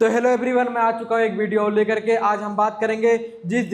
तो hello everyone, मैं आ चुका हूँ एक वीडियो लेकर के। आज हम बात करेंगे जिस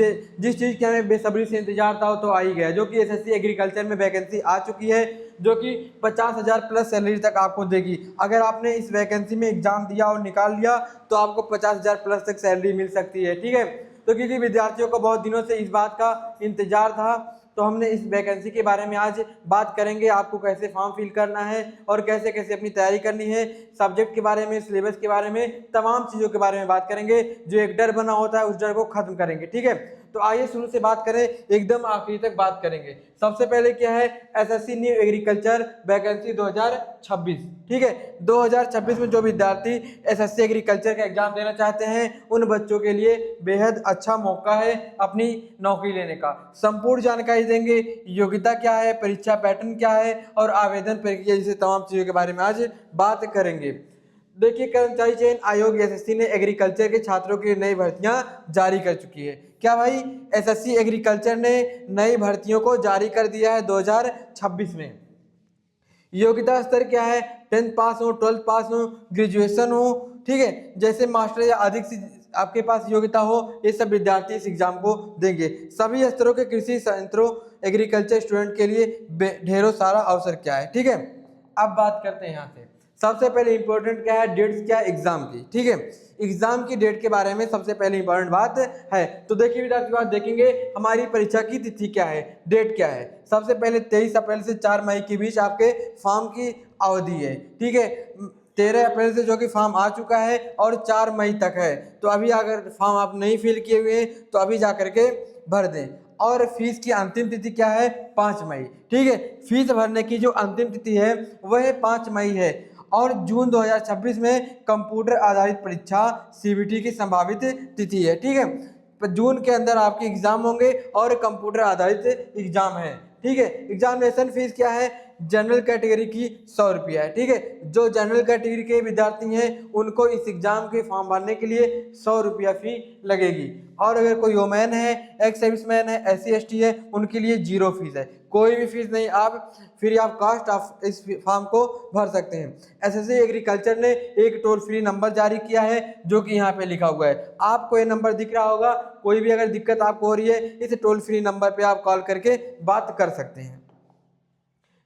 चीज़ की हमें बेसब्री से इंतजार था वो तो आ ही गया, जो कि एसएससी एग्रीकल्चर में वैकेंसी आ चुकी है, जो कि 50,000 प्लस सैलरी तक आपको देगी। अगर आपने इस वैकेंसी में एग्जाम दिया और निकाल लिया तो आपको 50,000 प्लस तक सैलरी मिल सकती है। ठीक है, तो क्योंकि विद्यार्थियों को बहुत दिनों से इस बात का इंतजार था, तो हमने इस वैकेंसी के बारे में आज बात करेंगे। आपको कैसे फॉर्म फिल करना है और कैसे कैसे अपनी तैयारी करनी है, सब्जेक्ट के बारे में, सिलेबस के बारे में, तमाम चीज़ों के बारे में बात करेंगे। जो एक डर बना होता है उस डर को खत्म करेंगे। ठीक है, तो आइए शुरू से बात करें, एकदम आखिरी तक बात करेंगे। सबसे पहले क्या है, एसएससी न्यू एग्रीकल्चर वैकेंसी 2026। ठीक है, 2026 में जो विद्यार्थी एसएससी एग्रीकल्चर का एग्जाम देना चाहते हैं उन बच्चों के लिए बेहद अच्छा मौका है अपनी नौकरी लेने का। संपूर्ण जानकारी देंगे, योग्यता क्या है, परीक्षा पैटर्न क्या है और आवेदन प्रक्रिया जैसे तमाम चीज़ों के बारे में आज बात करेंगे। देखिए, कर्मचारी चयन आयोग एसएससी ने एग्रीकल्चर के छात्रों के लिए नई भर्तियां जारी कर चुकी है। क्या भाई, एसएससी एग्रीकल्चर ने नई भर्तियों को जारी कर दिया है 2026 में। योग्यता स्तर क्या है, 10th पास हो, 12th पास हो, ग्रेजुएशन हो। ठीक है, जैसे मास्टर या अधिक से आपके पास योग्यता हो, ये सब विद्यार्थी इस एग्जाम को देंगे। सभी स्तरों के कृषि संयंत्रों एग्रीकल्चर स्टूडेंट के लिए ढेरों सारा अवसर क्या है। ठीक है, अब बात करते हैं यहाँ से। सबसे पहले इंपॉर्टेंट क्या है, डेट्स क्या है एग्जाम की। ठीक है, एग्जाम की डेट के बारे में सबसे पहले इंपॉर्टेंट बात है। तो देखिए विद्यार्थी, बात देखेंगे हमारी परीक्षा की तिथि क्या है, डेट क्या है। सबसे पहले 23 अप्रैल से 4 मई के बीच आपके फॉर्म की अवधि है। ठीक है, 13 अप्रैल से जो कि फॉर्म आ चुका है और 4 मई तक है। तो अभी अगर फॉर्म आप नहीं फिल किए हुए हैं तो अभी जा करके भर दें। और फीस की अंतिम तिथि क्या है, 5 मई। ठीक है, फीस भरने की जो अंतिम तिथि है वह 5 मई है। और जून 2026 में कंप्यूटर आधारित परीक्षा सीबीटी की संभावित तिथि है। ठीक है, जून के अंदर आपके एग्जाम होंगे और कंप्यूटर आधारित एग्जाम है। ठीक है, एग्जामिनेशन फीस क्या है, जनरल कैटेगरी की 100 रुपया है। ठीक है, जो जनरल कैटेगरी के विद्यार्थी हैं उनको इस एग्जाम के फॉर्म भरने के लिए 100 रुपया फी लगेगी। और अगर कोई वोमेन है, एक्स सर्विसमैन है, SC ST है, उनके लिए 0 फीस है, कोई भी फीस नहीं। आप फ्री ऑफ कास्ट आप इस फॉर्म को भर सकते हैं। एसएससी एग्रीकल्चर ने एक टोल फ्री नंबर जारी किया है, जो कि यहाँ पे लिखा हुआ है, आपको ये नंबर दिख रहा होगा। कोई भी अगर दिक्कत आपको हो रही है, इस टोल फ्री नंबर पे आप कॉल करके बात कर सकते हैं।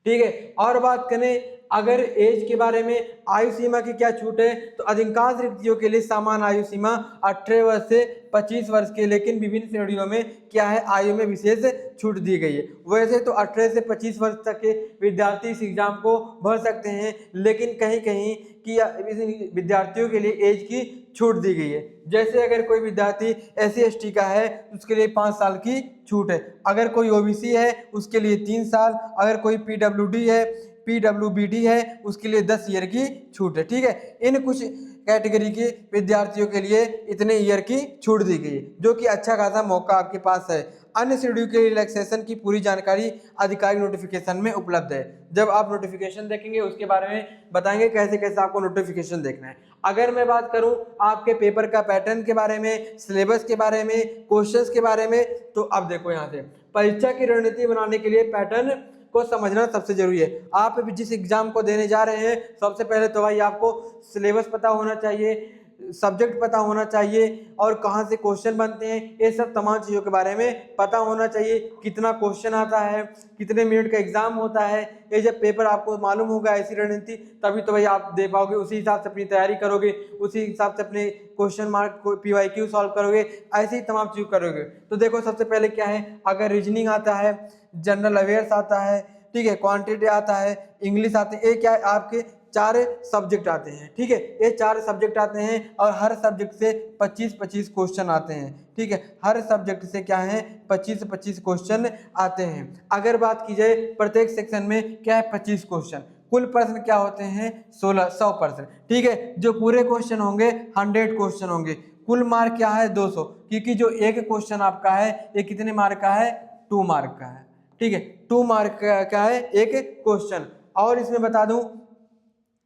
ठीक है, और बात करें अगर एज के बारे में, आयु सीमा की क्या छूट है, तो अधिकांश रिक्तियों के लिए सामान्य आयु सीमा 18 वर्ष से 25 वर्ष के, लेकिन विभिन्न श्रेणियों में क्या है, आयु में विशेष छूट दी गई है। वैसे तो 18 से 25 वर्ष तक के विद्यार्थी इस एग्जाम को भर सकते हैं, लेकिन कहीं कहीं कि विद्यार्थियों के लिए एज की छूट दी गई है। जैसे अगर कोई विद्यार्थी SC ST का है उसके लिए 5 साल की छूट है, अगर कोई OBC है उसके लिए 3 साल, अगर कोई PWD है, PWBD है उसके लिए 10 ईयर की छूट है। ठीक है, इन कुछ कैटेगरी के विद्यार्थियों के लिए इतने ईयर की छूट दी गई है, जो कि अच्छा खासा मौका आपके पास है। अन्य शेड्यूल के रिलैक्सेशन की पूरी जानकारी आधिकारिक नोटिफिकेशन में उपलब्ध है। जब आप नोटिफिकेशन देखेंगे उसके बारे में बताएंगे कैसे कैसे आपको नोटिफिकेशन देखना है। अगर मैं बात करूं आपके पेपर का पैटर्न के बारे में, सिलेबस के बारे में, क्वेश्चंस के बारे में, तो अब देखो यहाँ से परीक्षा की रणनीति बनाने के लिए पैटर्न को समझना सबसे जरूरी है। आप जिस एग्जाम को देने जा रहे हैं सबसे पहले तो भाई आपको सिलेबस पता होना चाहिए, सब्जेक्ट पता होना चाहिए और कहाँ से क्वेश्चन बनते हैं, ये सब तमाम चीज़ों के बारे में पता होना चाहिए। कितना क्वेश्चन आता है, कितने मिनट का एग्जाम होता है, ये जब पेपर आपको मालूम होगा ऐसी रणनीति, तभी तो भाई आप दे पाओगे। उसी हिसाब से अपनी तैयारी करोगे, उसी हिसाब से अपने क्वेश्चन मार्क को PYQ सॉल्व करोगे, ऐसे ही तमाम चीज़ करोगे। तो देखो सबसे पहले क्या है, अगर रीजनिंग आता है, जनरल अवेयर्स आता है, ठीक है, क्वांटिटी आता है, इंग्लिश आते हैं, ये क्या है आपके 4 सब्जेक्ट आते हैं। ठीक है, ये 4 सब्जेक्ट आते हैं और हर सब्जेक्ट से 25-25 क्वेश्चन आते हैं। ठीक है, हर सब्जेक्ट से क्या है 25-25 क्वेश्चन आते हैं। अगर बात की जाए प्रत्येक सेक्शन में क्या है 25 क्वेश्चन, कुल प्रश्न क्या होते हैं 100 प्रश्न। ठीक है, जो पूरे क्वेश्चन होंगे 100 क्वेश्चन होंगे, कुल मार्क क्या है 200, क्योंकि जो एक क्वेश्चन आपका है ये कितने मार्क का है, 2 मार्क का है। ठीक है, 2 मार्क का है एक क्वेश्चन। और इसमें बता दूं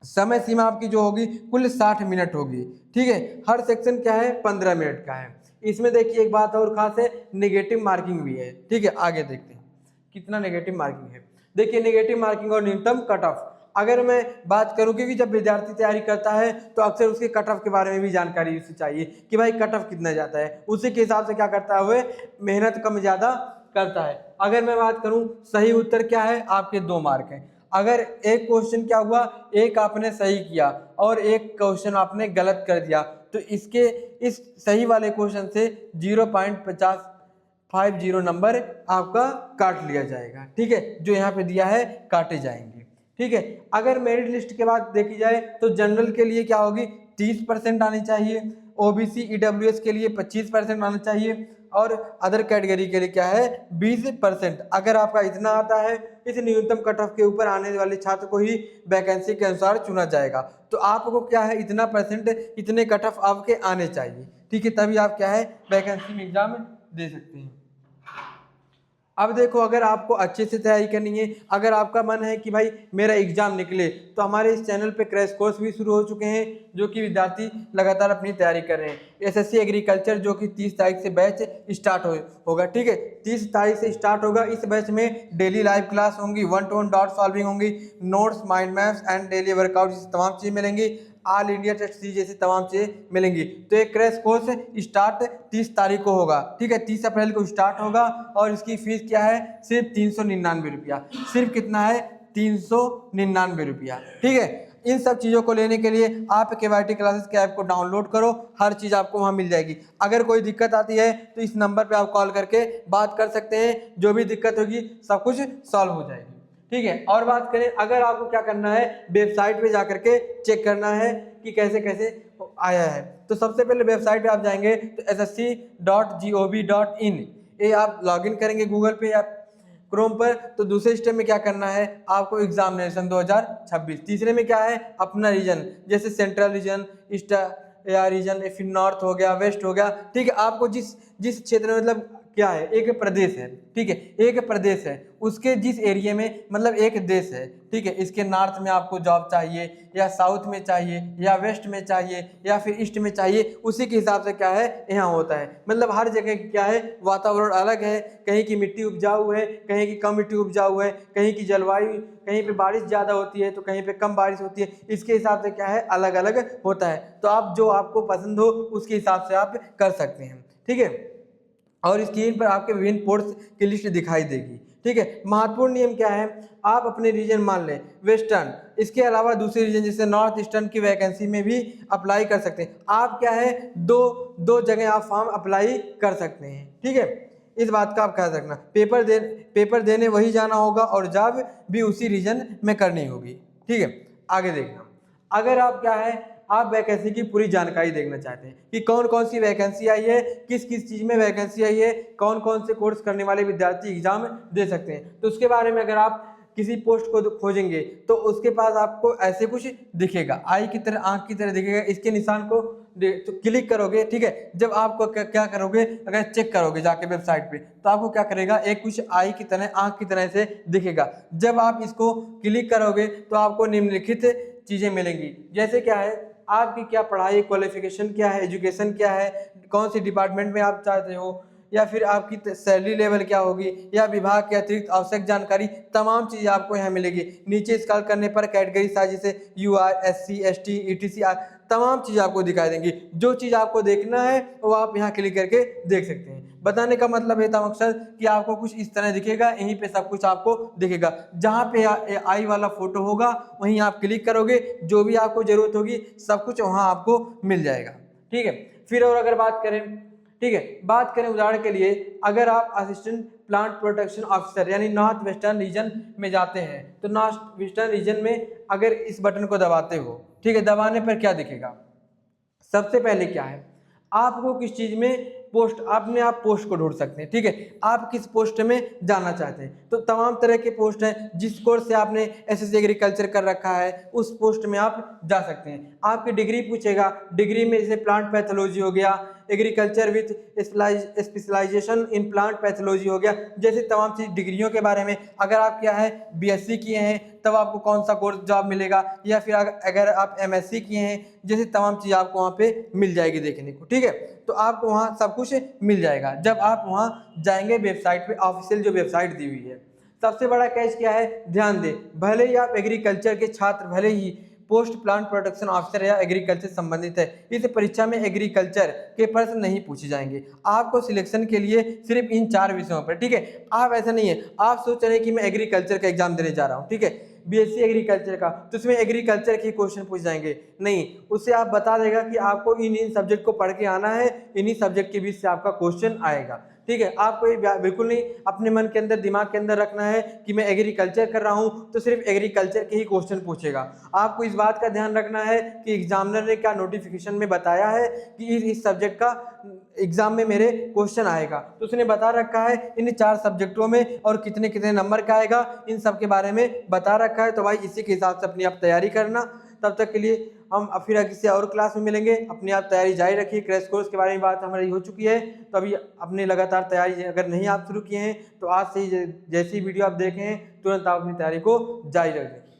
समय सीमा आपकी जो होगी कुल 60 मिनट होगी। ठीक है, हर सेक्शन क्या है 15 मिनट का है। इसमें देखिए एक बात और खास है, नेगेटिव मार्किंग भी है। ठीक है, आगे देखते हैं कितना नेगेटिव मार्किंग है। देखिए नेगेटिव मार्किंग और न्यूनतम कट ऑफ, अगर मैं बात करूं, क्योंकि जब विद्यार्थी तैयारी करता है तो अक्सर उसके कट ऑफ के बारे में भी जानकारी उसे चाहिए कि भाई कट ऑफ कितना जाता है, उसी के हिसाब से क्या करता है वह मेहनत कम ज़्यादा करता है। अगर मैं बात करूं सही उत्तर क्या है, आपके 2 मार्क हैं। अगर एक क्वेश्चन क्या हुआ, एक आपने सही किया और एक क्वेश्चन आपने गलत कर दिया, तो इस सही वाले क्वेश्चन से 0.50 नंबर आपका काट लिया जाएगा। ठीक है, जो यहाँ पे दिया है काटे जाएंगे। ठीक है, अगर मेरिट लिस्ट के बाद देखी जाए तो जनरल के लिए क्या होगी, 30% आनी चाहिए, ओबीसी ईडब्ल्यूएस के लिए 25% आना चाहिए और अदर कैटेगरी के लिए क्या है 20%। अगर आपका इतना आता है, इस न्यूनतम कट ऑफ के ऊपर आने वाले छात्र को ही वैकेंसी के अनुसार चुना जाएगा। तो आपको क्या है इतना परसेंट, इतने कट ऑफ आपके आने चाहिए। ठीक है, तभी आप क्या है वैकेंसी में एग्जाम दे सकते हैं। अब देखो, अगर आपको अच्छे से तैयारी करनी है, अगर आपका मन है कि भाई मेरा एग्जाम निकले, तो हमारे इस चैनल पे क्रैश कोर्स भी शुरू हो चुके हैं, जो कि विद्यार्थी लगातार अपनी तैयारी कर रहे हैं। एसएससी एग्रीकल्चर जो कि 30 तारीख से बैच स्टार्ट होगा। ठीक है, 30 तारीख से स्टार्ट होगा। इस बैच में डेली लाइव क्लास होंगी, 1-to-1 डॉट सॉल्विंग होंगी, notes, mind maps and daily workout, तमाम चीज़ें मिलेंगी, ऑल इंडिया टेस्ट सीरीज जैसी तमाम चीज़ें मिलेंगी। तो एक क्रैश कोर्स स्टार्ट 30 तारीख को होगा। ठीक है, 30 अप्रैल को स्टार्ट होगा और इसकी फीस क्या है, सिर्फ 399 रुपया। सिर्फ कितना है, 399 रुपया। ठीक है, इन सब चीज़ों को लेने के लिए आप KYT क्लासेस के ऐप को डाउनलोड करो, हर चीज़ आपको वहाँ मिल जाएगी। अगर कोई दिक्कत आती है तो इस नंबर पे आप कॉल करके बात कर सकते हैं, जो भी दिक्कत होगी सब कुछ सॉल्व हो जाएगी। ठीक है, और बात करें, अगर आपको क्या करना है, वेबसाइट पे जाकर के चेक करना है कि कैसे कैसे आया है, तो सबसे पहले वेबसाइट पे आप जाएंगे तो ssc.gov.in, ये आप लॉगिन करेंगे गूगल पे या क्रोम पर। तो दूसरे स्टेप में क्या करना है, आपको एग्जामिनेशन 2026, तीसरे में क्या है अपना रीजन, जैसे सेंट्रल रीजन, ईस्ट या रीजन, फिर नॉर्थ हो गया, वेस्ट हो गया। ठीक है, आपको जिस क्षेत्र में, मतलब क्या है, एक प्रदेश है। ठीक है, एक प्रदेश है, उसके जिस एरिया में, मतलब एक देश है। ठीक है, इसके नॉर्थ में आपको जॉब चाहिए या साउथ में चाहिए या वेस्ट में चाहिए या फिर ईस्ट में चाहिए, उसी के हिसाब से क्या है यहाँ होता है। मतलब हर जगह क्या है वातावरण अलग है, कहीं की मिट्टी उपजाऊ है, कहीं की कम मिट्टी उपजाऊ है, कहीं की जलवायु, कहीं पे बारिश ज़्यादा होती है तो कहीं पे कम बारिश होती है। इसके हिसाब से क्या है अलग अलग होता है। तो आप जो आपको पसंद हो उसके हिसाब से आप कर सकते हैं। ठीक है, और स्क्रीन पर आपके विभिन्न पोर्ट्स की लिस्ट दिखाई देगी। ठीक है, महत्वपूर्ण नियम क्या है, आप अपने रीजन मान लें वेस्टर्न, इसके अलावा दूसरे रीजन जैसे नॉर्थ ईस्टर्न की वैकेंसी में भी अप्लाई कर सकते हैं। आप क्या है दो जगह आप फॉर्म अप्लाई कर सकते हैं। ठीक है, इस बात का आप ख्याल रखना, पेपर देने वही जाना होगा और जॉब भी उसी रीजन में करनी होगी। ठीक है, आगे देखना, अगर आप क्या है आप वैकेंसी की पूरी जानकारी देखना चाहते हैं कि कौन कौन सी वैकेंसी आई है, किस किस चीज़ में वैकेंसी आई है, कौन कौन से कोर्स करने वाले विद्यार्थी एग्जाम दे सकते हैं, तो उसके बारे में अगर आप किसी पोस्ट को खोजेंगे तो उसके पास आपको ऐसे कुछ दिखेगा, आई की तरह, आंख की तरह दिखेगा। इसके निशान को तो क्लिक करोगे। ठीक है, जब आपको क्या करोगे, अगर चेक करोगे जाके वेबसाइट पे, तो आपको क्या करेगा, एक कुछ आई की तरह, आंख की तरह से दिखेगा। जब आप इसको क्लिक करोगे तो आपको निम्नलिखित चीज़ें मिलेंगी, जैसे क्या है आपकी क्या पढ़ाई क्वालिफिकेशन क्या है, एजुकेशन क्या है, कौन सी डिपार्टमेंट में आप चाहते हो, या फिर आपकी सैलरी लेवल क्या होगी, या विभाग के अतिरिक्त आवश्यक जानकारी, तमाम चीज़ें आपको यहाँ मिलेगी। नीचे स्क्रॉल करने पर कैटेगरी साइज जैसे UR, SC, ST, ETC, तमाम चीज़ आपको दिखाई देंगी। जो चीज़ आपको देखना है वो आप यहाँ क्लिक करके देख सकते हैं। बताने का मतलब ये था मकसद कि आपको कुछ इस तरह दिखेगा, यहीं पे सब कुछ आपको दिखेगा। जहाँ पे आई वाला फोटो होगा वहीं आप क्लिक करोगे, जो भी आपको जरूरत होगी सब कुछ वहाँ आपको मिल जाएगा। ठीक है, फिर और अगर बात करें, ठीक है, बात करें उदाहरण के लिए, अगर आप असिस्टेंट प्लांट प्रोटेक्शन ऑफिसर यानी नॉर्थ वेस्टर्न रीजन में जाते हैं, तो नॉर्थ वेस्टर्न रीजन में अगर इस बटन को दबाते हो, ठीक है, दबाने पर क्या दिखेगा, सबसे पहले क्या है आपको किस चीज़ में पोस्ट, अपने आप पोस्ट को ढूंढ सकते हैं। ठीक है, आप किस पोस्ट में जाना चाहते हैं, तो तमाम तरह के पोस्ट हैं। जिस कोर्स से आपने एसएससी एग्रीकल्चर कर रखा है उस पोस्ट में आप जा सकते हैं। आपकी डिग्री पूछेगा, डिग्री में जैसे प्लांट पैथोलॉजी हो गया, agriculture with specialisation in plant pathology हो गया, जैसे तमाम चीज़ डिग्रियों के बारे में। अगर आप क्या है BSc किए हैं तब आपको कौन सा कोर्स जॉब मिलेगा, या फिर अगर आप MSc किए हैं, जैसे तमाम चीज़ आपको वहाँ पे मिल जाएगी देखने को। ठीक है, तो आपको वहाँ सब कुछ मिल जाएगा जब आप वहाँ जाएंगे वेबसाइट पे, ऑफिशियल जो वेबसाइट दी हुई है। सबसे बड़ा कैच क्या है, ध्यान दें, भले ही आप एग्रीकल्चर के छात्र, भले ही पोस्ट प्लांट प्रोटेक्शन ऑफिसर या एग्रीकल्चर संबंधित है, इस परीक्षा में एग्रीकल्चर के प्रश्न नहीं पूछे जाएंगे। आपको सिलेक्शन के लिए सिर्फ इन 4 विषयों पर, ठीक है। आप ऐसा नहीं है आप सोच रहे हैं कि मैं एग्रीकल्चर का एग्जाम देने जा रहा हूँ, ठीक है, बीएससी एग्रीकल्चर का, तो उसमें एग्रीकल्चर के क्वेश्चन पूछ जाएंगे, नहीं, उससे आप बता देगा कि आपको इन सब्जेक्ट को पढ़ के आना है, इन्हीं सब्जेक्ट के बीच से आपका क्वेश्चन आएगा, ठीक है। आपको ये बिल्कुल नहीं अपने मन के अंदर, दिमाग के अंदर रखना है कि मैं एग्रीकल्चर कर रहा हूँ तो सिर्फ एग्रीकल्चर के ही क्वेश्चन पूछेगा। आपको इस बात का ध्यान रखना है कि एग्जामिनर ने क्या नोटिफिकेशन में बताया है कि इस सब्जेक्ट का एग्जाम में मेरे क्वेश्चन आएगा, तो उसने बता रखा है इन 4 सब्जेक्टों में और कितने कितने नंबर का आएगा, इन सब के बारे में बता रखा है। तो भाई इसी के हिसाब से अपनी आप तैयारी करना। तब तक के लिए हम फिर किसी और क्लास में मिलेंगे। अपनी आप तैयारी जारी रखिए। क्रैश कोर्स के बारे में बात हमारी हो चुकी है, तो अभी अपनी लगातार तैयारी अगर नहीं आप शुरू किए हैं तो आज से ही जैसी वीडियो आप देखें तुरंत आप अपनी तैयारी को जारी रखें।